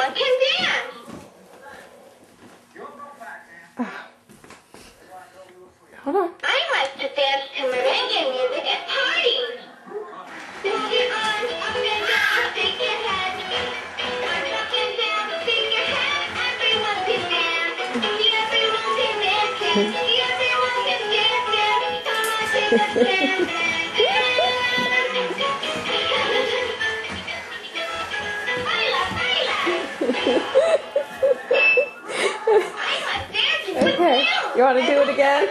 everyone can dance. Hold on. I like to dance to merengue music at parties. Lift your arms up and down, shake your head. Arms up and down, shake your head. Everyone can dance. Everyone can dance. Everyone can dance. Come on, take a dance. Okay, you want to do it again?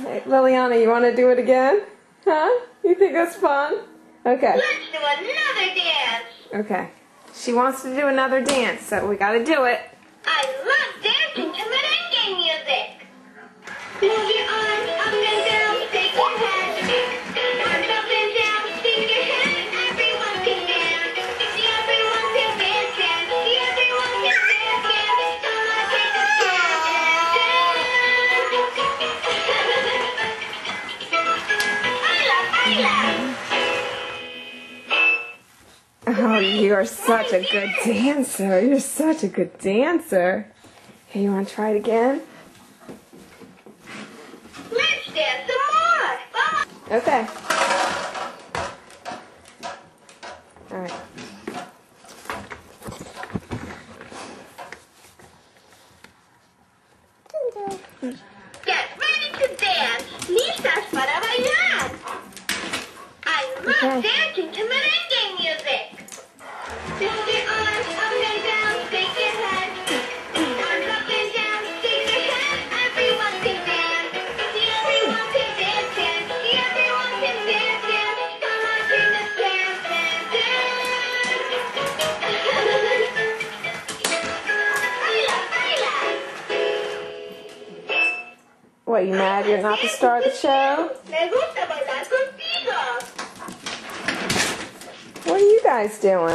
Hey, Liliana, you want to do it again? Huh? You think that's fun? Okay. Let's do another dance. Okay. She wants to do another dance, so we got to do it. I love dancing to merengue music. Move your arms up and down, shake your head. Arms up and down, shake your head. Everyone can dance. Everyone can dance, dance. Everyone can dance, dance. Come on, take a dance, Oh, you are such a good dancer. You're such a good dancer. Hey, you want to try it again? Let's dance some more. Okay. All right. Get ready to dance. Listas para bailar. I love dancing to merengue music. Lift your arms up and down, shake your head. Arms up and down, shake your head. Everyone can dance. Everyone can dance, dance. Everyone can dance, dance. Come on, take a dance, dance, dance. What, you mad you're not the star of the show? Me gusta bailar contigo. What are you guys doing?